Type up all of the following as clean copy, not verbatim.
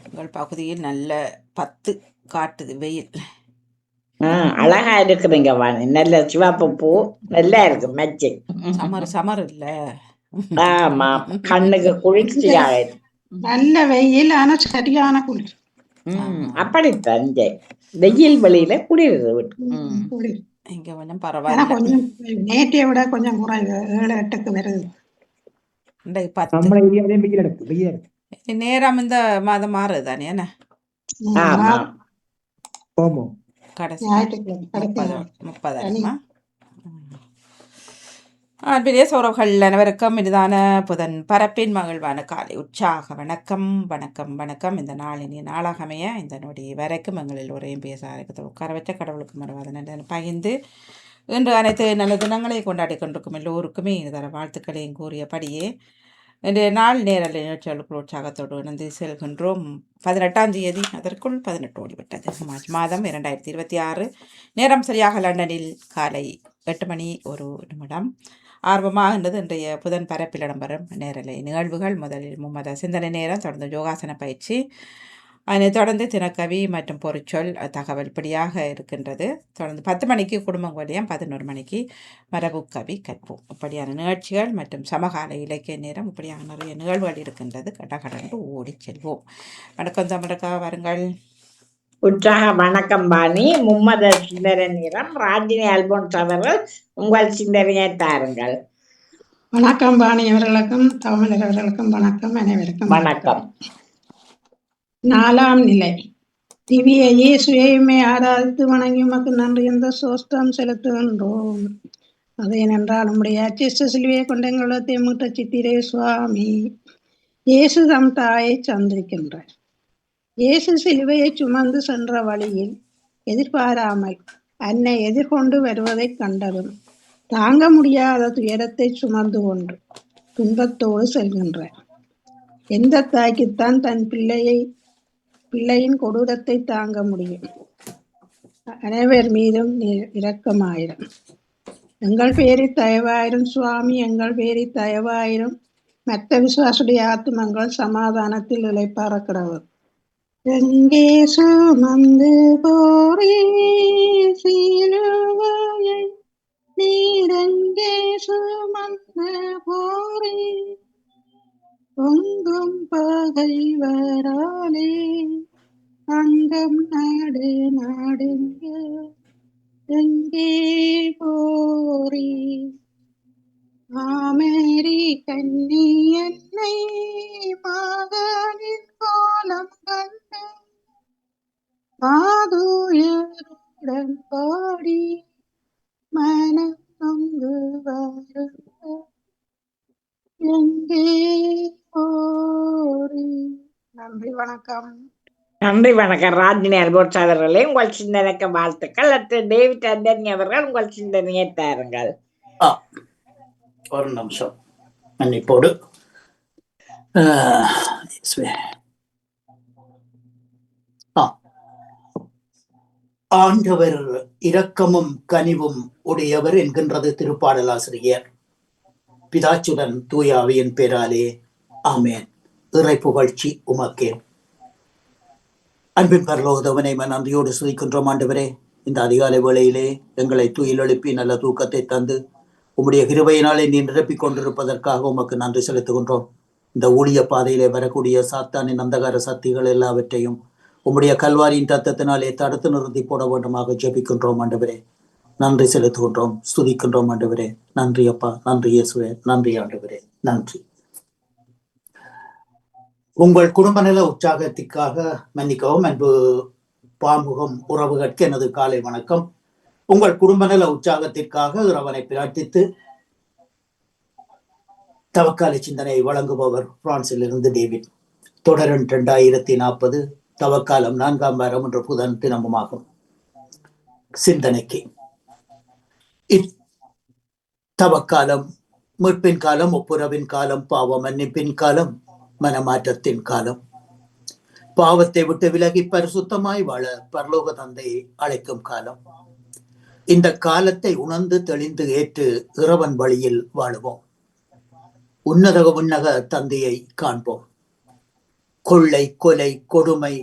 உங்கள் பகுதியில் நல்ல 10 காட்டுது வெயில். அழகா இருக்குதுங்க வாணி. நல்ல சிவப்பு பூ நல்லா இருக்கு மேட்சிங். சமர் இல்ல. ஆமா, கண்ணுக்கு குளிர்ச்சியாக இருக்கு. நல்ல வெயில், ஆனா சரியான குளிர். அப்படித்தான் இங்க வெயில் வெளியில குளிர் குளிர். இங்க கொஞ்சம் ஆனா பரவாயில்ல. கொஞ்சம் நேற்றைய விட கொஞ்சம் குறைவு, 7-8க்கு வருது. இன்றைக்கு 10. நம்ம ஏரியாவிலேயும் வெயில் எடுக்கு வெயில் எடுக்கு. நேரம் இந்த மாதம் மாறுது தானே என்ன? ஆமா. ஆமா. கடைசி ஞாயிற்றுக்கிழமை 30 அன்பிலே சௌரவர்கள் அனைவருக்கும் இதுதான புதன் பரப்பின் மகிழ்வான காலை உற்சாக வணக்கம் வணக்கம் வணக்கம். இந்த நாளினி நாளாக அமைய இந்த நொடி வரைக்கும் எங்களில் ஒரையும் பேச உட்கார வச்ச கடவுளுக்கு மறுவாத நல்ல பகிர்ந்து இன்று அனைத்து நல்ல தினங்களை கொண்டாடி கொண்டிருக்கும் எல்லோருக்குமே இதுதர வாழ்த்துக்களையும் கூறியபடியே இன்றைய நாள் நேரல் நிகழ்ச்சிகளுக்கு உற்சாகத்தோடு இணைந்து செல்கின்றோம். 18ஆம் தேதி அதற்குள் 18 ஓடிவிட்டது. மார்ச் மாதம் 2026. நேரம் சரியாக லண்டனில் காலை 8:01 ஆர்வமாகின்றது. இன்றைய புதன் பரப்பில் இடம்பெறும் நேரலை நிகழ்வுகள். முதலில் மும்மத சிந்தனை நேரம், தொடர்ந்து யோகாசன பயிற்சி, அதனைத் தொடர்ந்து தினக்கவி மற்றும் பொருட்சொல் தகவல் இப்படியாக இருக்கின்றது. தொடர்ந்து 10 மணிக்கு குடும்பம் வழியம், 11 மணிக்கு மரபு கவி கற்போம். இப்படியான நிகழ்ச்சிகள் மற்றும் சமகால இலக்கிய நேரம், இப்படியாக நிறைய நிகழ்வுகள் இருக்கின்றது. கடகடன்று ஓடி செல்வோம். வணக்கம் தமிழக்கா, வாருங்கள். உற்சாக வணக்கம் பாணி. மும்மத சிந்தனை நேரம். ராஜினி அல்போன்ஸ் அவர்கள் உங்கள் சிந்தனையை தாருங்கள். வணக்கம் பாணி அவர்களுக்கும் தமிழர் அவர்களுக்கும் வணக்கம். அனைவருக்கும் வணக்கம். 4ஆம் நிலை. திவ்ய இயேசுவையுமே ஆராதித்து வணங்கி உமக்கு நன்றி என்ற சோஸ்டம் செலுத்துகின்றோம். அது ஏனென்றால் நம்முடைய அச்சிஷ்ட சிலுவையை கொண்ட எங்களுடைய மூத்த சித்திரே சுவாமி இயேசு தம் தாயை சந்திருக்கின்றார். இயேசு சிலுவையை சுமந்து சென்ற வழியில் எதிர்பாராமல் அன்னை எதிர்கொண்டு வருவதைக் கண்டதும் தாங்க முடியாத துயரத்தை சுமந்து கொண்டு துன்பத்தோடு செல்கின்றார். எந்த தாய்க்குத்தான் தன் பிள்ளையின் கொடூரத்தை தாங்க முடியும்? அனைவர் மீதும் இரக்கமாயிரும். எங்கள் பேரில் தயவாயிரும் சுவாமி, எங்கள் பேரில் தயவாயிரும். மற்ற விசுவாசுடைய ஆத்மங்கள் சமாதானத்தில் இளைப்பாற கடவுள். எங்கே சுமந்து போரே சிலுவையை, நீரெங்கே சுமந்து போரே பொங்கும் பகைவராலே அங்கம் நாடு நாடுங்க, எங்கே போரே ஆமேரி கன்னி என்னை மகனின் கோலம் கண்டு பாதுயருடன் பாடி மனம் நொந்து வருங்க, எங்கே போரே. நன்றி, வணக்கம். நன்றி, வணக்கம். ராஜினி அல்போன்ஸ் அவர்களே, உங்கள் சிந்தனைக்கு வாழ்த்துக்கள். அடுத்து டேவிட் அந்தனி அவர்கள் உங்கள் சிந்தனையை தாருங்கள். ஒரு நிமிஷம் மன்னிப்போடு. ஆண்டவர் இரக்கமும் கனிவும் உடையவர் என்கின்றது திருப்பாடலாசிரியர். பிதாச்சுடன் தூயாவியின் பேராலே ஆமேன். இறை புகழ்ச்சி உமக்கே. அன்பின் பரலோகதவனை நன்றியோடு சுதிக்கின்றோம். ஆண்டவரே, இந்த அதிகாலை வேளையிலே எங்களை தூயில் எழுப்பி நல்ல தூக்கத்தை தந்து உம்முடைய கிருபையினாலே நீ நிரப்பிக் கொண்டிருப்பதற்காக உமக்கு நன்றி செலுத்துகின்றோம். இந்த ஊழிய பாதையிலே வரக்கூடிய சாத்தானின் அந்தகார சக்திகள் எல்லாவற்றையும் உம்முடைய கல்வாரியின் தத்தத்தினாலே தடுத்து நிறுத்தி போட வேண்டுமாக ஜெபிக்கின்றோம். ஆண்டவரே, நன்றி செலுத்துகின்றோம், ஸ்துதிக்கின்றோம். ஆண்டவரே, நன்றி அப்பா, நன்றி இயேசுவே, நன்றி ஆண்டவரே, நன்றி. உங்கள் குடும்ப நல உற்சாகத்திற்காக மன்னிக்கவும் அன்பு பாமுகம் உறவுகளுக்கு எனது காலை வணக்கம். உங்கள் குடும்ப நல உற்சாகத்திற்காக இறைவனை பிரார்த்தித்து தவக்காலை சிந்தனை வழங்குபவர் பிரான்சில் இருந்து டேவிட். தொடரன் 2040 தவக்காலம் 4ஆம் வாரம் என்ற புதன் தினமுமாகும். சிந்தனைக்கு தவக்காலம் மீட்பின் காலம், ஒப்புரவின் காலம், பாவ மன்னிப்பின் காலம், மனமாற்றத்தின் காலம். பாவத்தை விட்டு விலகி பரிசுத்தமாய் வாழ பரலோக தந்தையை அழைக்கும் காலம். இந்த காலத்தை உணர்ந்து தெளிந்து ஏற்று இறைவன் வழியில் வாழுவோம். உன்னத தந்தையை காண்போம். கொள்ளை, கொலை, கொடுமை,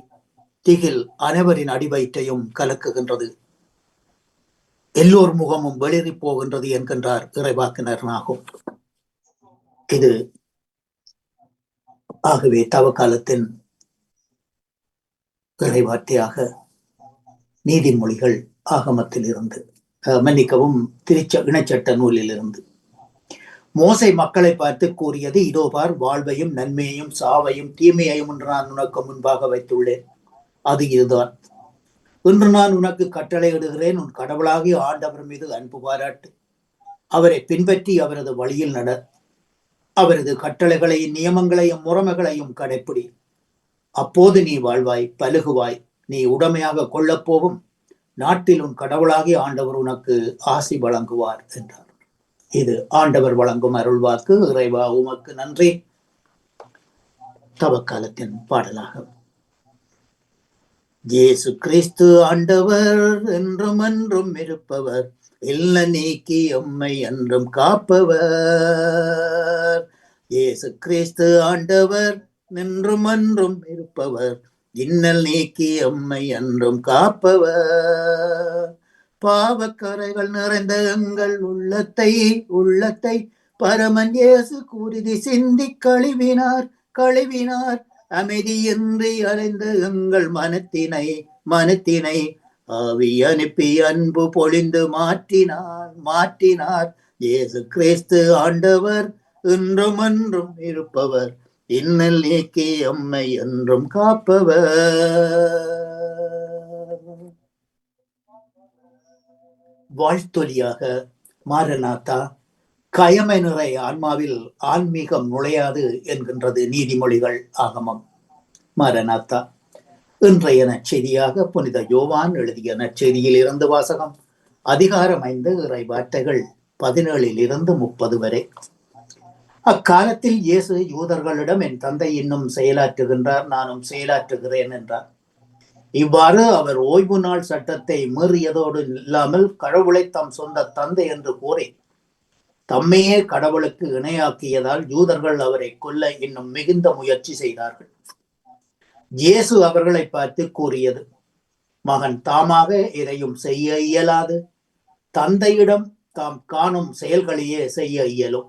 திகில் அனைவரின் அடிவயிற்றையும் கலக்குகின்றது. எல்லோர் முகமும் வெளிரி போகின்றது என்கின்றார் இறைவாக்கினர் நாகும். இது ஆகவே தவக்காலத்தின் இறைவார்த்தையாக நீதிமொழிகள் ஆகமத்தில் இருந்து மன்னிக்கவும் இணைச்சட்ட நூலில் இருந்து மோசை மக்களை பார்த்து கூறியது, இதோ பார், வாழ்வையும் நன்மையையும் சாவையும் தீமையையும் என்று நான் உனக்கு முன்பாக வைத்துள்ளேன். அது இதுதான். இன்று நான் உனக்கு கட்டளையிடுகிறேன், உன் கடவுளாகிய ஆண்டவர் மீது அன்பு பாராட்டு, அவரை பின்பற்றி அவரது வழியில் நட, அவரது கட்டளைகளையும் நியமங்களையும் முறைமைகளையும் கடைப்பிடி. அப்போது நீ வாழ்வாய், பலுகுவாய், நீ உடமையாக கொள்ளப்போகும் நாட்டில் உன் கடவுளாகிய ஆண்டவர் உனக்கு ஆசி வழங்குவார் என்றார். இது ஆண்டவர் வழங்கும் அருள்வாக்கு. இறைவா உமக்கு நன்றி. தவக்காலத்தின் பாடலாக இயேசு கிறிஸ்து ஆண்டவர், என்றும் என்றும் இருப்பவர், இல்ல நீக்கி எம்மை என்றும் காப்பவர். இயேசு கிறிஸ்து ஆண்டவர், என்றும் என்றும் இருப்பவர், இன்னல் நீக்கி எம்மை என்றும் காப்பவர். பாவக்கரைகள் நிறைந்த எங்கள் உள்ளத்தை பரமன் இயேசு குருதி சிந்தி கழுவினார். அமைதியின்றி அலைந்த எங்கள் மனத்தினை ஆவி அனுப்பி அன்பு பொழிந்து மாற்றினார். இயேசு கிறிஸ்து ஆண்டவர், என்றும் என்றும் இருப்பவர், இன்னல் நீக்கி எம்மை என்றும் காப்பவர். வாழ்த்தொலியாக மாரநாதா, கயமை நிறை ஆன்மாவில் ஆன்மீகம் நுழையாது என்கின்றது நீதிமொழிகள் ஆகமம். மாரநாதா. இன்றைய நற்செய்தியாக புனித யோவான் எழுதிய நற்செய்தியில் இருந்து வாசகம். அதிகாரம் 5, இறை வார்த்தைகள் 17 to 30 வரை. அக்காலத்தில் இயேசு யூதர்களிடம், என் தந்தை இன்னும் செயலாற்றுகின்றார், நானும் செயலாற்றுகிறேன் என்றார். இவ்வாறு அவர் ஓய்வு நாள் சட்டத்தை மீறியதோடு இல்லாமல் கடவுளை தம் சொந்த தந்தை என்று கூறி தம்மையே கடவுளுக்கு இணையாக்கியதால் யூதர்கள் அவரை கொல்ல இன்னும் மிகுந்த முயற்சி செய்தார்கள். இயேசு அவர்களை பார்த்து கூறியது, மகன் தாமாக எதையும் செய்ய இயலாது, தந்தையிடம் தாம் காணும் செயல்களையே செய்ய இயலும்.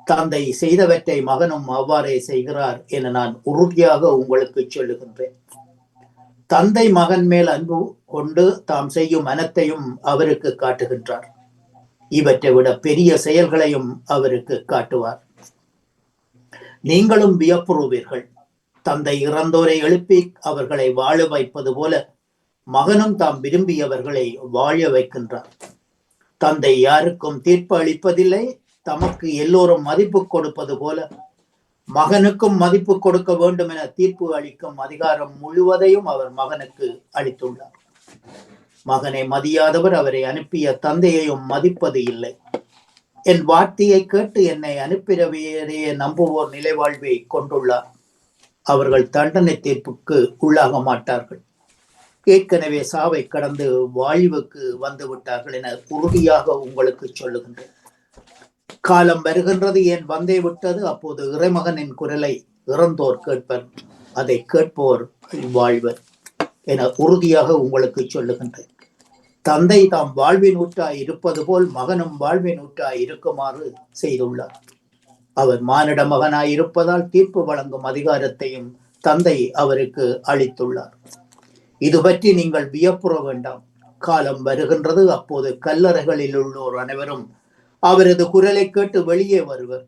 தந்தை செய்தவற்றை மகனும் அவ்வாறே செய்கிறார் என நான் உறுதியாக உங்களுக்கு சொல்லுகின்றேன். தந்தை மகன் மேல் அன்பு கொண்டு தாம் செய்யும் அனைத்தையும் அவருக்கு காட்டுகின்றார். இவற்றை விட பெரிய செயல்களையும் அவருக்கு காட்டுவார். நீங்களும் வியப்புறுவீர்கள். தந்தை இறந்தோரை எழுப்பி அவர்களை வாழ வைப்பது போல மகனும் தாம் விரும்பியவர்களை வாழ வைக்கின்றார். தந்தை யாருக்கும் தீர்ப்பு அளிப்பதில்லை, தமக்கு எல்லோரும் மதிப்பு கொடுப்பது போல மகனுக்கும் மதிப்பு கொடுக்க வேண்டும் என தீர்ப்பு அளிக்கும் அதிகாரம் முழுவதையும் அவர் மகனுக்கு அளித்துள்ளார். மகனை மதியாதவர் அவரை அனுப்பிய தந்தையையும் மதிப்பது இல்லை. என் வார்த்தையை கேட்டு என்னை அனுப்பினவையே நம்புவோர் நிலைவாழ்வை கொண்டுள்ளார். அவர்கள் தண்டனை தீர்ப்புக்கு உள்ளாக மாட்டார்கள். ஏற்கனவே சாவை கடந்து வாழ்வுக்கு வந்து விட்டார்கள் என உறுதியாக உங்களுக்கு சொல்லுகின்றேன். காலம் வருகின்றது, ஏன் வந்தே விட்டது, அப்போது இறைமகனின் குரலை இறந்தோர் கேட்பர், அதை கேட்போர் வாழ்வர் என உறுதியாக உங்களுக்கு சொல்லுகின்றேன். தந்தை தாம் வாழ்வின் ஊற்றாய் இருப்பது போல் மகனும் வாழ்வின் ஊற்றாய் இருக்குமாறு செய்துள்ளார். அவர் மானிட மகனாய் இருப்பதால் தீர்ப்பு வழங்கும் அதிகாரத்தையும் தந்தை அவருக்கு அளித்துள்ளார். இது பற்றி நீங்கள் வியப்புற வேண்டாம். காலம் வருகின்றது, அப்போது கல்லறைகளில் உள்ளோர் அனைவரும் அவரது குரலை கேட்டு வெளியே வருவர்.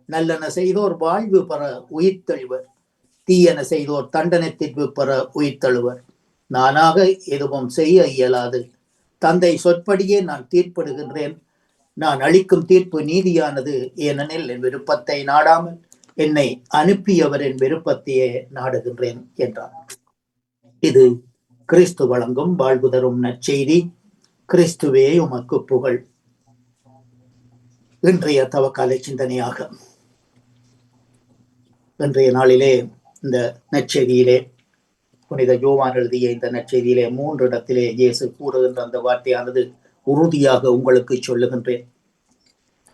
நல்லென செய்தோர் வாழ்வு பெற உயிர்த்தெழுவர், தீயென செய்தோர் தண்டனை தீர்வு பெற உயிர்த்தெழுவர். நானாக எதுவும் செய்ய இயலாது. தந்தை சொற்படியே நான் தீர்ப்பிடுகின்றேன். நான் அளிக்கும் தீர்ப்பு நீதியானது, ஏனெனில் என் விருப்பத்தை நாடாமல் என்னை அனுப்பியவரின் விருப்பத்தையே நாடுகின்றேன் என்றார். இது கிறிஸ்து வழங்கும் வாழ்வு தரும் நற்செய்தி. கிறிஸ்துவே உமக்கு புகழ். இன்றைய தவக்காலை சிந்தனையாக இன்றைய நாளிலே இந்த நற்செய்தியிலே, புனித யோவான் எழுதிய இந்த நற்செய்தியிலே 3 இடத்திலே இயேசு கூறுகின்ற அந்த வார்த்தையானது உறுதியாக உங்களுக்கு சொல்லுகின்றேன்.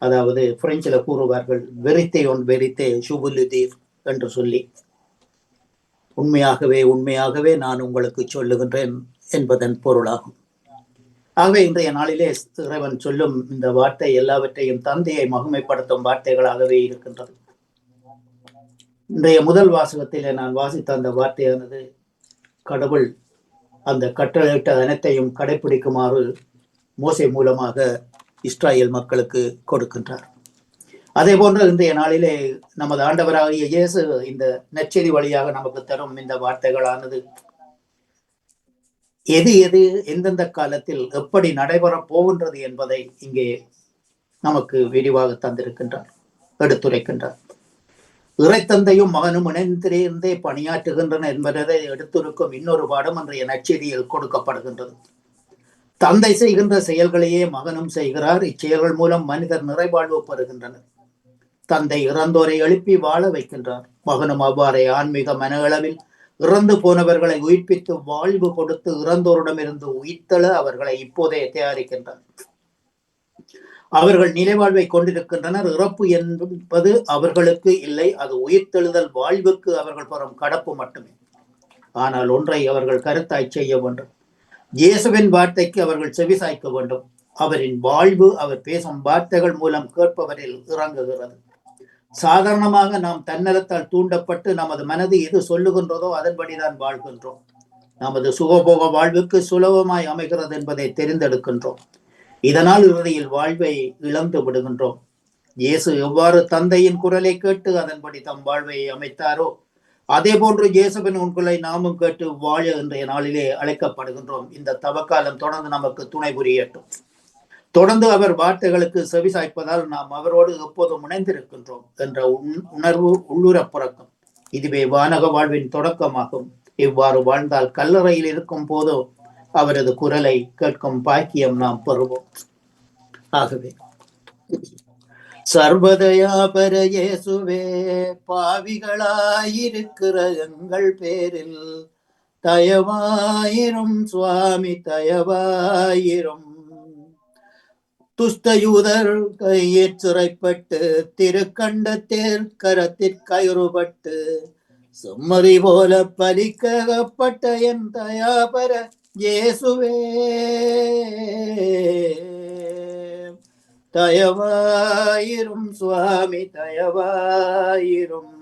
அதாவது பிரெஞ்சில் கூறுவார்கள், வெரித்தே ஒன் வெரித்தே சுபுலுதீர் என்று சொல்லி. உண்மையாகவே உண்மையாகவே நான் உங்களுக்கு சொல்லுகின்றேன் என்பதன் பொருளாகும். ஆகவே இன்றைய நாளிலே இறைவன் சொல்லும் இந்த வார்த்தை எல்லாவற்றையும் தந்தையை மகிமைப்படுத்தும் வார்த்தைகளாகவே இருக்கின்றது. இன்றைய முதல் வாசகத்திலே நான் வாசித்த அந்த வார்த்தையானது கடவுள் அந்த கட்டளையிட்ட அனைத்தையும் கடைபிடிக்குமாறு மோசே மூலமாக இஸ்ராயேல் மக்களுக்கு கொடுக்கின்றார். அதே போன்று இன்றைய நாளிலே நமது ஆண்டவராகிய இயேசு இந்த நற்செய்தி வழியாக நமக்கு தரும் இந்த வார்த்தைகளானது எது எது எந்தெந்த காலத்தில் எப்படி நடைபெறப் போகின்றது என்பதை இங்கே நமக்கு விரிவாக தந்திருக்கின்றார், எடுத்துரைக்கின்றார். இறைத்தந்தையும் மகனும் இணைந்திருந்தே பணியாற்றுகின்றன என்பதை எடுத்துரைக்கும் இன்னொரு பாடம் இன்றைய நற்செய்தியில் கொடுக்கப்படுகின்றது. தந்தை செய்கின்ற செயல்களையே மகனும் செய்கிறார். இச்செயல்கள் மூலம் மனிதர் நிறைவாழ்வு பெறுகின்றனர். தந்தை இறந்தோரை எழுப்பி வாழ வைக்கின்றார். மகனும் அவ்வாறே ஆன்மீக மன அளவில் இறந்து போனவர்களை உயிர்ப்பித்து வாழ்வு கொடுத்து இறந்தோரிடமிருந்து உயிர்த்தெழ அவர்களை இப்போதே தயாரிக்கின்றார். அவர்கள் நிலைவாழ்வை கொண்டிருக்கின்றனர். இறப்பு என்பது அவர்களுக்கு இல்லை, அது உயிர்த்தெழுதல் வாழ்வுக்கு அவர்கள் பெறும் கடப்பு மட்டுமே. ஆனால் ஒன்றை அவர்கள் கருத்தாய் செய்ய வேண்டும். இயேசுவின் வார்த்தைக்கு அவர்கள் செவிசாய்க்க வேண்டும். அவரின் வாழ்வு அவர் பேசும் வார்த்தைகள் மூலம் கேட்பவரில் இறங்குகிறது. சாதாரணமாக நாம் தன்னலத்தால் தூண்டப்பட்டு நமது மனது எது சொல்லுகின்றதோ அதன்படிதான் வாழ்கின்றோம். நமது சுகபோக வாழ்வுக்கு சுலபமாய் அமைகிறது என்பதை தெரிந்தெடுக்கின்றோம். இதனால் இறுதியில் வாழ்வை இழந்து விடுகின்றோம். இயேசு எவ்வாறு தந்தையின் குரலை கேட்டு அதன்படி தம் வாழ்வை அமைத்தாரோ அதே போன்று இயேசுவின் குரலை நாமும் கேட்டு வாழ இன்றைய நாளிலே அழைக்கப்படுகின்றோம். இந்த தவக்காலம் தொடர்ந்து நமக்கு துணை புரியட்டும். தொடர்ந்து அவர் வார்த்தைகளுக்கு செவிசாய்ப்பதால் நாம் அவரோடு எப்போதும் இணைந்திருக்கின்றோம் என்ற உணர்வு உள்ளுர பிறக்கும். இதுவே வானக வாழ்வின் தொடக்கமாகும். இவ்வாறு வாழ்ந்தால் கல்லறையில் இருக்கும் போதோ அவரது குரலை கேட்கும் பாக்கியம் நாம் பெறுவோம். ஆகவே சர்வதயாபர இயேசுவே, பாவிகளாயிருக்கிற எங்கள் பேரில் தயவாயிரும் சுவாமி, தயவாயிரும். துஷ்டயூதர் கையிற் சிறைப்பட்டு திருக்கண்டத்தில் கரத்திற்கயிறுபட்டு செம்மறி போல பலிக்கப்பட்ட என் தயாபர இயேசுவே, தயவாயிரும் சுவாமி, தயவாயிரும்.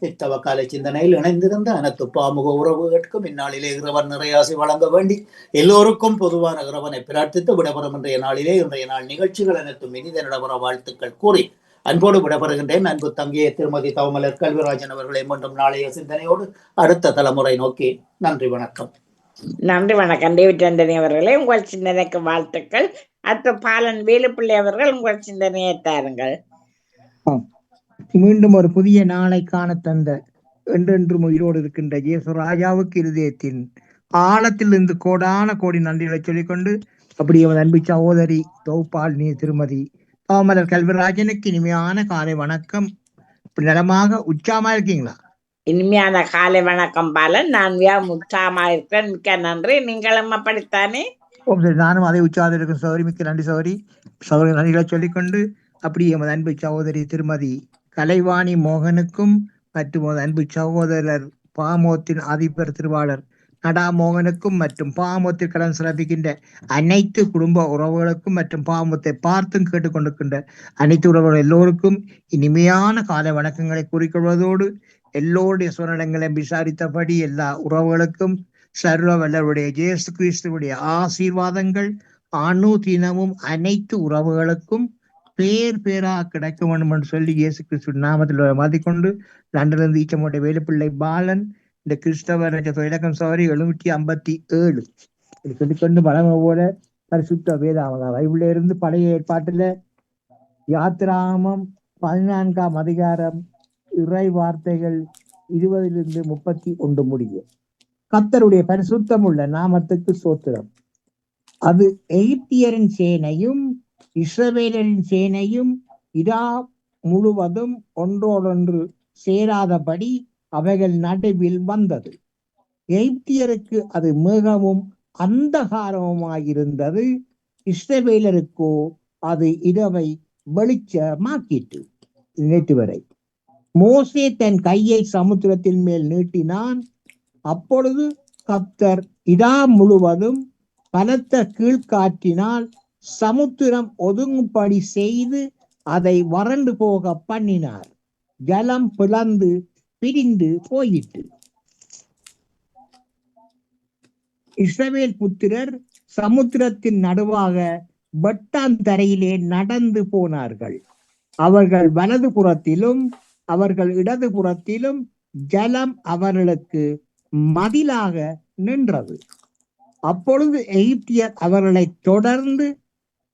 இத்தவக்கால சிந்தனையில் இணைந்திருந்த அனைத்து பாமுக உறவுகளுக்கும் இந்நாளிலே இறைவன் நிறையாசி வழங்க வேண்டி எல்லோருக்கும் பொதுவான இறைவனை பிரார்த்தித்து விடப்பெறும் இன்றைய நாள் நிகழ்ச்சிகள் அனைத்தும் இனித நடைபெற வாழ்த்துக்கள் கூறி அன்போடு விடப்பெறுகின்றேன். அன்பு தங்கிய திருமதி தவமலர் கல்விராஜன் அவர்களை மீண்டும் நாளைய சிந்தனையோடு அடுத்த தலைமுறை நோக்கி நன்றி வணக்கம். நன்றி வணக்கம் டேவிட் ஆண்டனி அவர்களே, உங்கள் சிந்தனைக்கு வாழ்த்துக்கள். அடுத்த பாலன் வேலுப்பிள்ளை அவர்கள் உங்கள் சிந்தனையை தாருங்கள். மீண்டும் ஒரு புதிய நாளை காண தந்த என்றென்றும் உயிரோடு இருக்கின்ற இயேசு ராஜாவுக்கு இருதயத்தின் ஆழத்தில் இருந்து கோடான கோடி நன்றிகளை சொல்லிக்கொண்டு அப்படி அவன் அன்பு சகோதரி தௌபால் நீ திருமதி தவமலர் கல்விராஜனுக்கு இனிமையான காலை வணக்கம். நலமாக உற்சாகமா இருக்கீங்களா? இனிமையான காலை வணக்கம் பாலன். நான் உற்சாகமா இருக்கிறேன். மிக்க நன்றி. நீங்களும் அப்படித்தானே? நானும் அதை உற்சாகம் இருக்கும் சௌரி. மிக்க நன்றி சௌரி. சௌரி நன்றிகளை சொல்லிக்கொண்டு அப்படி எமது அன்பு சகோதரி திருமதி கலைவாணி மோகனுக்கும் மற்றும் அன்பு சகோதரர் பாமோத்தின் அதிபர் திருவாளர் நடா மோகனுக்கும் மற்றும் பாமோத்தில் கடன் சிறப்பிக்கின்ற அனைத்து குடும்ப உறவுகளுக்கும் மற்றும் பாமோத்தை பார்த்தும் கேட்டுக்கொண்டிருக்கின்ற அனைத்து உறவுகள் எல்லோருக்கும் இனிமையான காலை வணக்கங்களை கூறிக்கொள்வதோடு எல்லோருடைய சூழ்நிலைகளை விசாரித்தபடி எல்லா உறவுகளுக்கும் சர்வ வல்லவருடைய இயேசு கிறிஸ்துவுடைய ஆசீர்வாதங்கள் தினமும் அனைத்து உறவுகளுக்கும் பேர் பேரா கிடைக்க வேண்டும் என்று சொல்லி இயேசு கிறிஸ்து நாமத்தில் மாற்றிக்கொண்டு லண்டனிலிருந்து ஈச்சமோட்டை வேலுப்பிள்ளை பாலன் இந்த கிறிஸ்தவ இலக்கம் சவரி 757 சொல்லிக்கொண்டு வளமை போல பரிசுத்த வேதாமதா பைபிள்ல இருந்து பழைய ஏற்பாட்டுல யாத்திராமம் 14ஆம் அதிகாரம் இறை வார்த்தைகள் 20 31 முடிய. கர்த்தருடைய பரிசுத்தம் உள்ள நாமத்துக்கு சோத்திரம். அது எகிப்தியரின் சேனையும் இஸ்ரவேலரின் சேனையும் இரா முழுவதும் ஒன்றோடொன்று சேராதபடி அவைகள் நடுவில் வந்தது. எகிப்தியருக்கு அது மிகவும் அந்தகாரமாயிருந்தது, இஸ்ரவேலருக்கோ அது இரவை வெளிச்சமாக்கிற்று. நேற்று வரை மோசே தன் கையை சமுத்திரத்தின் மேல் நீட்டினான். அப்பொழுது கர்த்தர் இடா முழுவதும் பலத்த கீழ்காற்றினால் சமுத்திரம் ஒதுங்கும்படி செய்து அதை வறண்டு போக பண்ணினார். ஜலம் பிளந்து பிரிந்து போயிற்று. இஸ்ரவேல் புத்திரர் சமுத்திரத்தின் நடுவாக வெட்டாந்தரையிலே நடந்து போனார்கள். அவர்கள் வலது புறத்திலும் அவர்கள் இடது புறத்திலும் ஜலம் அவர்களுக்கு மதிலாக நின்றது. அப்பொழுது எகிப்தியர் அவர்களை தொடர்ந்து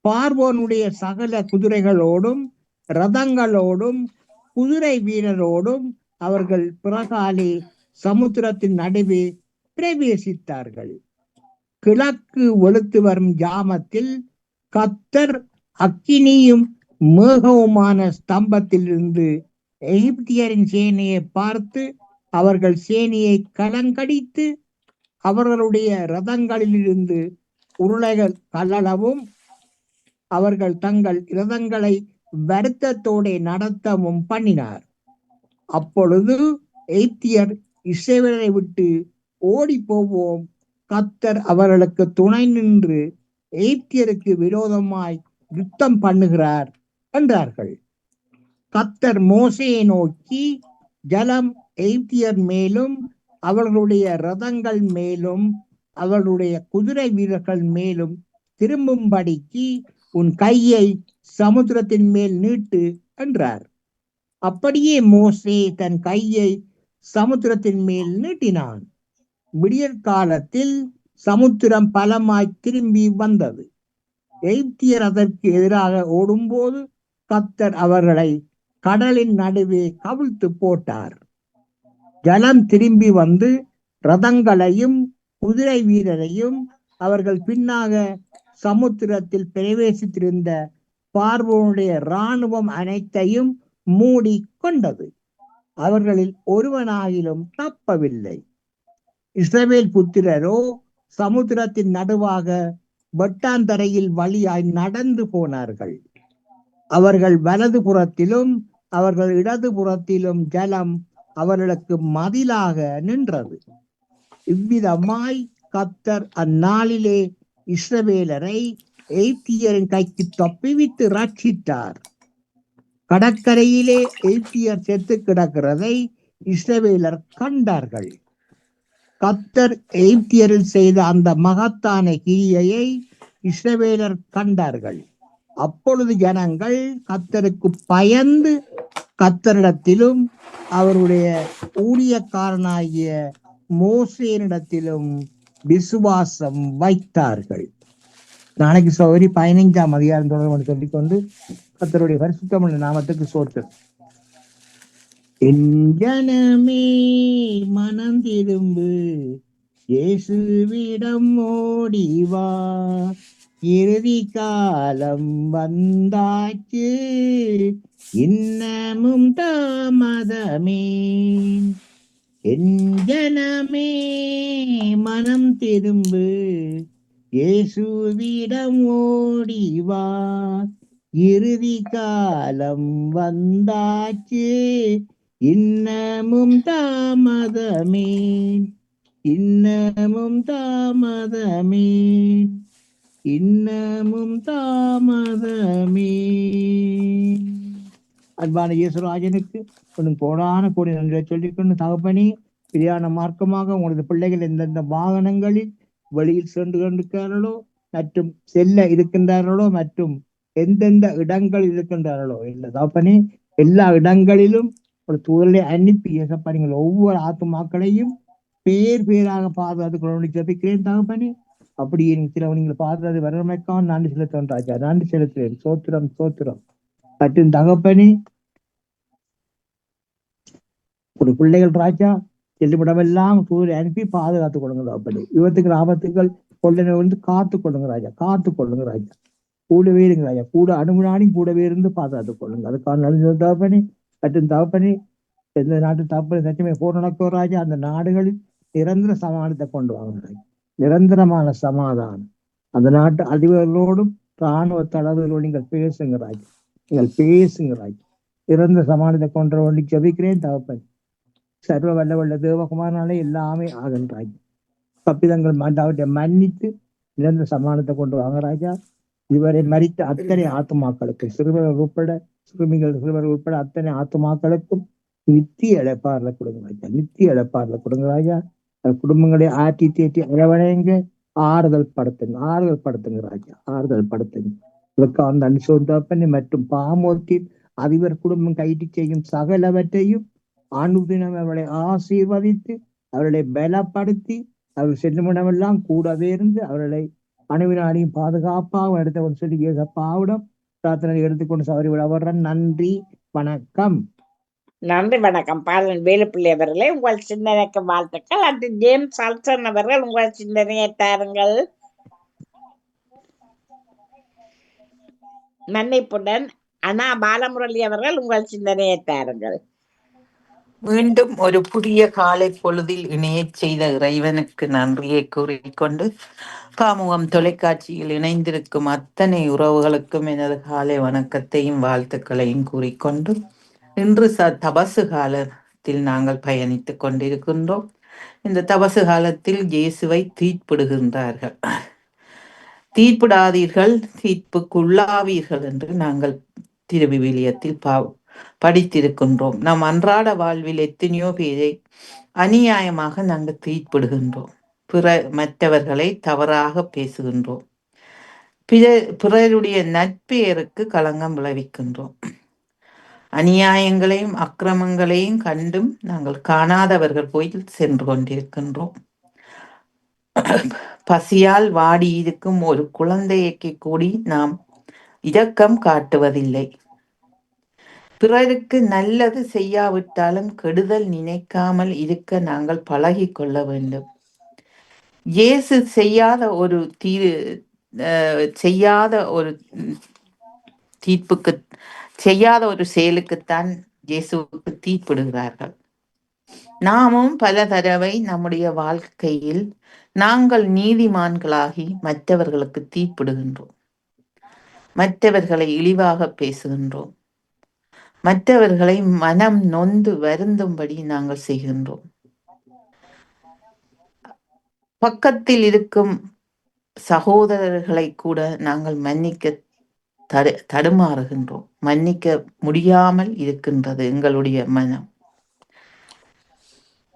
பார்வோனுடைய சகல குதிரைகளோடும் ரதங்களோடும் குதிரை வீரரோடும் அவர்கள் பிறகாலே சமுத்திரத்தின் நடுவே பிரவேசித்தார்கள். கிழக்கு வெளுத்து வரும் ஜாமத்தில் கர்த்தர் அக்கினியும் மேகவுமான ஸ்தம்பத்தில் இருந்து எகிப்தியரின் சேனையை பார்த்து அவர்கள் சேனையை கலங்கடித்து அவர்களுடைய ரதங்களிலிருந்து உருளைகள் கலளவும் அவர்கள் தங்கள் ரதங்களை வருத்தத்தோட நடத்தவும் பண்ணினார். அப்பொழுது எகிப்தியர் இஸ்ரவேலை விட்டு ஓடி போவோம், கர்த்தர் அவர்களுக்கு துணை நின்று எகிப்தியருக்கு விரோதமாய் யுத்தம் பண்ணுகிறார் என்றார்கள். கர்த்தர் மோசேயை நோக்கி, ஜலம் எகிப்தியர் மேலும் அவர்களுடைய ரதங்கள் மேலும் அவர்களுடைய குதிரை வீரர்கள் மேலும் திரும்பும்படிக்கு உன் கையை சமுத்திரத்தின் மேல் நீட்டு என்றார். அப்படியே மோசே தன் கையை சமுத்திரத்தின் மேல் நீட்டினான். விடியற் காலத்தில் சமுத்திரம் பலமாய் திரும்பி வந்தது. எகிப்தியர் அதற்கு எதிராக ஓடும்போது கர்த்தர் அவர்களை கடலின் நடுவே கவிழ்த்து போட்டார். ஜலம் திரும்பி வந்து ரதங்களையும் குதிரை வீரரையும் அவர்கள் பின்னாக சமுத்திரத்தில் பிரவேசித்திருந்த பார்வோனுடைய இராணுவம் அனைத்தையும் மூடி கொண்டது. அவர்களில் ஒருவனாகிலும் தப்பவில்லை. இஸ்ரவேல் புத்திரரோ சமுத்திரத்தின் நடுவாக வெட்டாந்தரையில் வழியாய் நடந்து போனார்கள். அவர்கள் வலது புறத்திலும் அவர்கள் இடது புறத்திலும் ஜலம் அவர்களுக்கு மதிலாக நின்றது. இவ்விதமாய் கர்த்தர் அந்நாளிலே இஸ்ரவேலரை எகிப்தியரின் கைக்கு தப்புவித்து ரட்சித்தார். கடற்கரையிலே எகிப்தியர் செத்து கிடக்கிறதை இஸ்ரவேலர் கண்டார்கள். கர்த்தர் எகிப்தியரில் செய்த அந்த மகத்தான கிரியையை இஸ்ரவேலர் கண்டார்கள். அப்பொழுது ஜனங்கள் கர்த்தருக்கு பயந்து கர்த்தரிடத்திலும் அவருடைய ஊழியக்காரனாகிய மோசேனிடத்திலும் விசுவாசம் வைத்தார்கள். நாளைக்கு சௌரி 15ஆம் அதிகாரம் தொடர்பு சொல்லிக்கொண்டு கர்த்தருடைய பரிசுத்தமுள்ள நாமத்துக்கு சோற்றம். என் ஜனமே மனம் திரும்பு, இயேசுவிடம் ஓடிவா, இறுதி காலம் வந்தாச்சு, இன்னமும் தாமதமே. என் ஜனமே மனம் திரும்பு, இயேசுவிடம் ஓடிவா, இறுதி காலம் வந்தாச்சு, இன்னமும் தாமதமே, இன்னமும் தாமதமே, இன்னமும் தாமதமே. அன்பான இயேசுராஜனுக்கு கொஞ்சம் கோடான கோடி நன்றியை சொல்லிக்கொண்டு, தகப்பனே, பிரியான மார்க்கமாக உங்களது பிள்ளைகள் எந்தெந்த வாகனங்களில் வெளியில் சென்று கொண்டிருக்கிறார்களோ மற்றும் செல்ல இருக்கின்றார்களோ மற்றும் எந்தெந்த இடங்கள் இருக்கின்றார்களோ இல்லை தகப்பனே, எல்லா இடங்களிலும் ஒரு தூதரை அனுப்பி ஏசப்பா நீங்கள் ஒவ்வொரு ஆத்துமாக்களையும் பேர் பேராக பாதுகாத்து கொள்ள ஜபிக்கிறேன் தகப்பனே. அப்படி சில நீங்கள் பாதுகாத்து வரமைக்காக நன்றி செலுத்துவேன் ராஜா, நன்றி செலுத்துவேன். சோத்திரம் சோத்திரம். மற்றும் தகப்பனே, ஒரு பிள்ளைகள் ராஜா செல்லுமிடமெல்லாம் தூதரை அனுப்பி பாதுகாத்துக் கொள்ளுங்க தகப்பனே. விபத்துக்கள் ஆபத்துக்கள் கொள்ளனை வந்து காத்து கொள்ளுங்க ராஜா, காத்து கொள்ளுங்க ராஜா. கூடவே இருங்க ராஜா, கூட அனுமனாலையும் கூடவே இருந்து பாதுகாத்துக் கொள்ளுங்க. அதுக்கான நல்ல தகப்பனே. மற்றும் தகப்பனே, எந்த நாட்டு தகப்பனை சட்டமே போர் நடக்கோ ராஜா, அந்த நாடுகளில் நிரந்தர சமாதானத்தை கொண்டு வாங்க ராஜா, நிரந்தரமான சமாதானம். அந்த நாட்டு அதிபர்களோடும் இராணுவ தளபதிகளோடு நீங்கள் பேசுங்க ராஜா, நீங்கள் பேசுங்க ராஜா. இறந்த சமானத்தை கொன்ற ஒண்டி ஜெபிக்கிறேன் தகப்பன். சர்வ வல்ல தேவகுமாரனாலே எல்லாமே ஆகும் ராஜா. தப்பிதங்கள் அவற்றை மன்னித்து இறந்த சமானத்தை கொண்டு வாங்க ராஜா. இதுவரை மரித்த அத்தனை ஆத்துமாக்களுக்கு சிறுவர்கள் உட்பட சிறுமிகள் உட்பட அத்தனை ஆத்துமாக்களுக்கும் நித்திய இழப்பாறுல கொடுங்க ராஜா. நித்திய இழப்பாறுல கொடுங்க ராஜா. குடும்பங்களை ஆற்றி தேற்றி அரவணைங்க. ஆறுதல் படுத்துங்க ராஜா. ஆறுதல் படுத்துங்க. இதற்கான அனுசோதப்பனை மற்றும் பாமோத்தின் அதிபர் குடும்பம் கைட்டு செய்யும் சகலவற்றையும் அனுதினம் அவர்களை ஆசீர்வதித்து அவர்களை பலப்படுத்தி அவர்கள் செல்லும் இடமெல்லாம் கூடவே இருந்து அவர்களை அணுவினாலையும் பாதுகாப்பாக எடுத்தவன் சொல்லி ஏசப்பாவிடம் பிரார்த்தனை எடுத்துக்கொண்டு சவரி விட வர்றேன். நன்றி, வணக்கம். நன்றி வணக்கம். பாலன் வேலுப்பிள்ளை அவர்களே, உங்கள் சிந்தனைக்கு வாழ்த்துக்கள். அடுத்து ஜேம்ஸ் அல்சன் அவர்கள் உங்கள் சிந்தனையை தாருங்கள். மன்னிப்புடன் அண்ணா பாலமுரளி அவர்கள் உங்கள் சிந்தனையை தாருங்கள். மீண்டும் ஒரு புதிய காலை பொழுதில் இணையச் செய்த இறைவனுக்கு நன்றியை கூறிக்கொண்டு பாமுகம் தொலைக்காட்சியில் இணைந்திருக்கும் அத்தனை உறவுகளுக்கும் எனது காலை வணக்கத்தையும் வாழ்த்துக்களையும் கூறிக்கொண்டு இன்று தபசு காலத்தில் நாங்கள் பயணித்துக் கொண்டிருக்கின்றோம். இந்த தபசு காலத்தில் இயேசுவை தீர்ப்பிடுகின்றார்கள். தீர்ப்பிடாதீர்கள், தீர்ப்புக்குள்ளாவீர்கள் என்று நாங்கள் திருவிவிலியத்தில் படித்திருக்கின்றோம். நம் அன்றாட வாழ்வில் எத்தனையோ பேரை அநியாயமாக நாங்கள் தீர்ப்பிடுகின்றோம். மற்றவர்களை தவறாக பேசுகின்றோம். பிறருடைய நட்பெயருக்கு களங்கம் விளைவிக்கின்றோம். அநியாயங்களையும் அக்கிரமங்களையும் கண்டும் நாங்கள் காணாதவர்கள் போய் சென்று கொண்டிருக்கின்றோம். பசியால் வாடி இருக்கும் ஒரு குழந்தைக்கு கூடி நாம் இரக்கம் காட்டுவதில்லை. பிறருக்கு நல்லது செய்யாவிட்டாலும் கெடுதல் நினைக்காமல் இருக்க நாங்கள் பழகி கொள்ள வேண்டும். இயேசு செய்யாத ஒரு செயலுக்குத்தான் இயேசுவுக்கு தீர்ப்பிடுகிறார்கள். நாமும் பல தடவை நம்முடைய வாழ்க்கையில் நாங்கள் நீதிமான்களாகி மற்றவர்களுக்கு தீர்ப்பிடுகின்றோம். மற்றவர்களை இழிவாக பேசுகின்றோம். மற்றவர்களை மனம் நொந்து வருந்தும்படி நாங்கள் செய்கின்றோம். பக்கத்தில் இருக்கும் சகோதரர்களை கூட நாங்கள் மன்னிக்க தடுமாறுகின்றோம். மன்னிக்க முடியாமல் இருக்கின்றது எங்களுடைய மனம்.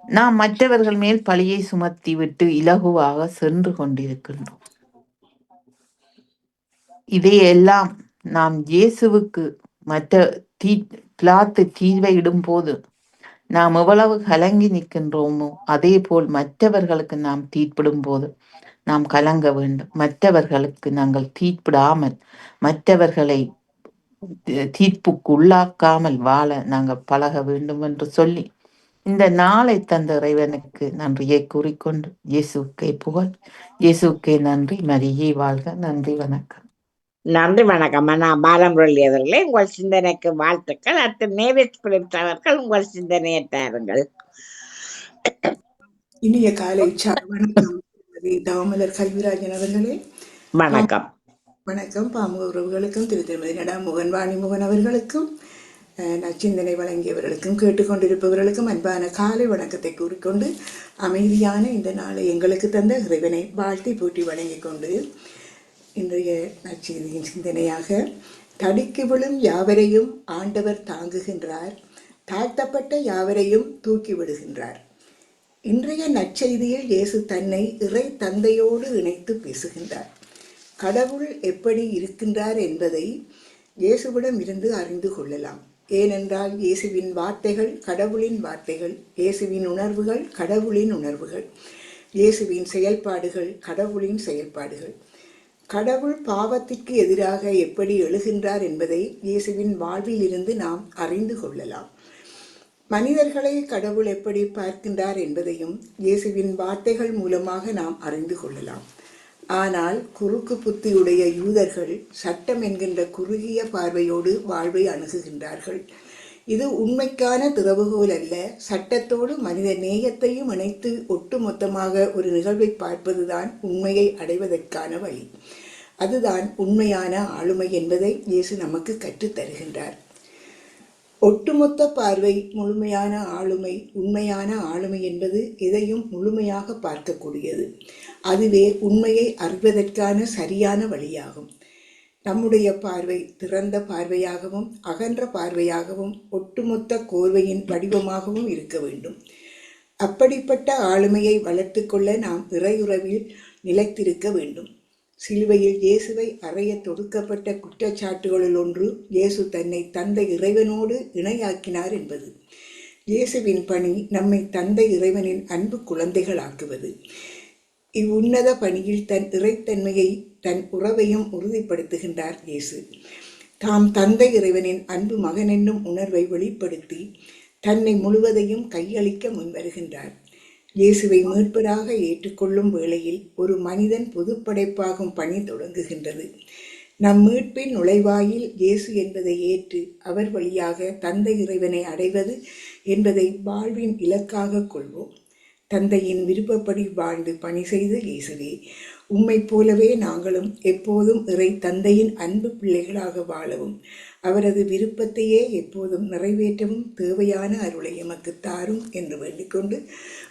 நாம் மற்றவர்கள் மேல் பழியை சுமத்தி விட்டு இலகுவாக சென்று கொண்டிருக்கின்றோம். இதையெல்லாம் நாம் இயேசுவுக்கு பிளாத்து தீர்வை இடும் போது நாம் எவ்வளவு கலங்கி நிற்கின்றோமோ அதே போல் மற்றவர்களுக்கு நாம் தீர்ப்பிடும் போது நாம் கலங்க வேண்டும். மற்றவர்களுக்கு நாங்கள் தீர்ப்பிடாமல் மற்றவர்களை தீர்ப்புக்கு உள்ளாக்காமல் வாழ நாங்கள் பழக வேண்டும் என்று சொல்லி இந்த நாளை தந்த இறைவனுக்கு நன்றியை கூறிக்கொண்டு இயேசுக்கே புகழ், இயேசுக்கே நன்றி, மரியே வாழ்க. நன்றி, வணக்கம். நன்றி வணக்கம் அண்ணா பாலமுரளி அவர்களே, உங்கள் சிந்தனைக்கு வாழ்த்துக்கள். அடுத்து நேவிஸ் பிலிப்ஸ் அவர்கள் உங்கள் சிந்தனையை தாருங்கள். இனிய காலை வணக்கம் தாமலர் கல்விராஜன் அவர்களே. வணக்கம். வணக்கம் பாமுக உறவுகளுக்கும் திருமதி நடா வாணிமுகன் அவர்களுக்கும் நச்சிந்தனை வழங்கியவர்களுக்கும் கேட்டுக்கொண்டிருப்பவர்களுக்கும் அன்பான காலை வணக்கத்தை கூறிக்கொண்டு அமைதியான இந்த நாளை எங்களுக்கு தந்த இறைவனை வாழ்த்தி போற்றி வணங்கிக் கொண்டு இன்றைய நற்செய்தியின் சிந்தனையாக, தடிக்கு விழும் யாவரையும் ஆண்டவர் தாங்குகின்றார், தாழ்த்தப்பட்ட யாவரையும் தூக்கி விடுகின்றார். இன்றைய நற்செய்தியில் இயேசு தன்னை இறை தந்தையோடு இணைத்து பேசுகின்றார். கடவுள் எப்படி இருக்கின்றார் என்பதை இயேசுவிடம் இருந்து அறிந்து கொள்ளலாம். ஏனென்றால் இயேசுவின் வார்த்தைகள் கடவுளின் வார்த்தைகள், இயேசுவின் உணர்வுகள் கடவுளின் உணர்வுகள், இயேசுவின் செயல்பாடுகள் கடவுளின் செயல்பாடுகள். கடவுள் பாவத்திற்கு எதிராக எப்படி எழுகின்றார் என்பதை இயேசுவின் வாழ்வில் இருந்து நாம் அறிந்து கொள்ளலாம். மனிதர்களை கடவுள் எப்படி பார்க்கின்றார் என்பதையும் இயேசுவின் வார்த்தைகள் மூலமாக நாம் அறிந்து கொள்ளலாம். ஆனால் குறுக்கு புத்தியுடைய யூதர்கள் சட்டம் என்கின்ற குறுகிய பார்வையோடு வாழ்வை அணுகுகின்றார்கள். இது உண்மைக்கான திறவுகோல் அல்ல. சட்டத்தோடு மனித நேயத்தையும் இணைத்து ஒட்டுமொத்தமாக ஒரு நிகழ்வை பார்ப்பதுதான் உண்மையை அடைவதற்கான வழி. அதுதான் உண்மையான ஆளுமை என்பதை இயேசு நமக்கு கற்றுத் தருகின்றார். ஒட்டுமொத்த பார்வை முழுமையான ஆளுமை. உண்மையான ஆளுமை என்பது எதையும் முழுமையாக பார்க்கக்கூடியது. அதுவே உண்மையை அறிவதற்கான சரியான வழியாகும். நம்முடைய பார்வை திறந்த பார்வையாகவும் அகன்ற பார்வையாகவும் ஒட்டுமொத்த கோர்வையின் வடிவமாகவும் இருக்க வேண்டும். அப்படிப்பட்ட ஆளுமையை வளர்த்து கொள்ள நாம் இறையுறவில் நிலைத்திருக்க வேண்டும். சிலுவையில் இயேசுவை அறைய தொடுக்கப்பட்ட குற்றச்சாட்டுகளுள் ஒன்று இயேசு தன்னை தந்தை இறைவனோடு இணையாக்கினார் என்பது. இயேசுவின் பணி நம்மை தந்தை இறைவனின் அன்பு குழந்தைகளாக்குவது. இவ்வுன்னத பணியில் தன் இறைத்தன்மையை தன் உறவையும் உறுதிப்படுத்துகின்றார் இயேசு. தாம் தந்தை இறைவனின் அன்பு மகன் என்னும் உணர்வை வெளிப்படுத்தி தன்னை முழுவதையும் கையளிக்க முன்வருகின்றார். இயேசுவை மீட்பராக ஏற்றுக்கொள்ளும் வேளையில் ஒரு மனிதன் பொதுப்படைப்பாகும் பணி தொடங்குகின்றது. நம் மீட்பின் நுழைவாயில் இயேசு என்பதை ஏற்று அவர் வழியாக தந்தை இறைவனை அடைவது என்பதை வாழ்வின் இலக்காக கொள்வோம். தந்தையின் விருப்பப்படி வாழ்ந்து பணி செய்த இயேசுவே, உம்மை போலவே நாங்களும் எப்போதும் இறை தந்தையின் அன்பு பிள்ளைகளாக வாழவும் அவரது விருப்பத்தையே எப்போதும் நிறைவேற்றவும் தேவையான அருளை எமக்கு தாரும் என்று வேண்டிக்கொண்டு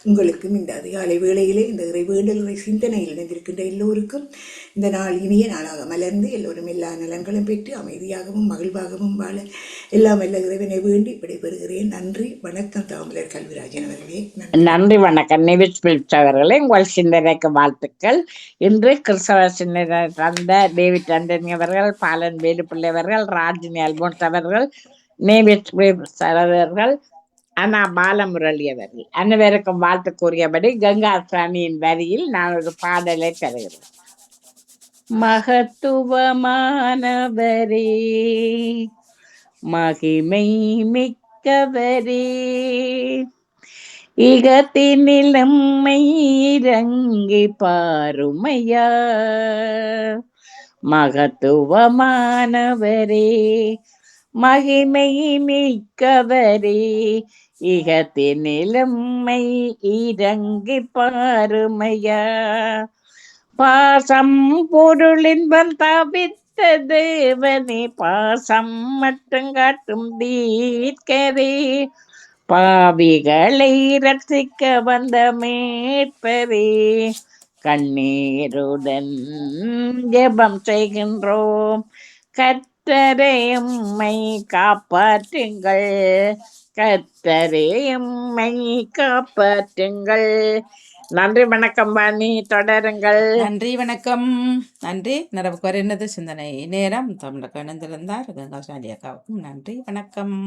உங்களுக்கும் இந்த அதிகாலை வேளையிலே இந்த இறை வேண்டல் இறை சிந்தனையில் இணைந்திருக்கின்ற எல்லோருக்கும் இந்த நாள் இனிய நாளாக மலர்ந்து எல்லோரும் எல்லா நலன்களும் பெற்று அமைதியாகவும் மகிழ்வாகவும் வாழ எல்லாம் எல்லா இறைவனை வேண்டி விடைபெறுகிறேன். நன்றி, வணக்கம். தாமலர் கல்விராஜன் அவர்களே. நன்றி, வணக்கம். நிவிஷ் பிலிப்ஸ் அவர்களே, உங்கள் சிந்தனைக்கு வாழ்த்துக்கள். இன்று கிறிஸ்தவ சிந்தனை தந்த டேவிட் ஆண்டனி அவர்கள், பாலன் வேலுப்பிள்ளை அவர்கள், ராஜினி அல்போன்ஸ் அவர்கள், நிவிஷ் பிலிப்ஸ் அவர்கள், அண்ணா பாலமுரளி அவர்கள் அனைவருக்கும் வாழ்த்து கூறியபடி கங்கா சாமியின் வரியில் நான் ஒரு பாடலை தருகிறேன். மகத்துவமானவரே, மகிமை மிக்கவரே, இகத்தினில் நம்மை இறங்கி பாருமையா. மகத்துவமானவரே, மகிமை மிக்கவரே, இகத்தினில் நம்மை இறங்கி பாருமையா. பாசம் பொருளின்பம் தவித்த தேவனே, பாசம் மட்டும் காட்டும் தீர்க்கரே, பாவிகளை ரட்சிக்க வந்த மேற்பரே, கண்ணீருடன் ஜெபம் செய்கின்றோம். கர்த்தரே எம்மை காப்பாற்றுங்கள், கர்த்தரே எம்மை காப்பாற்றுங்கள். நன்றி, வணக்கம். வாணி, தொடருங்கள். நன்றி, வணக்கம். நன்றி. நிறைவு குறைந்தது சிந்தனை நேரம் தமிழக இணைந்திருந்தார் கங்கா சாலி அக்காவுக்கும் நன்றி, வணக்கம்.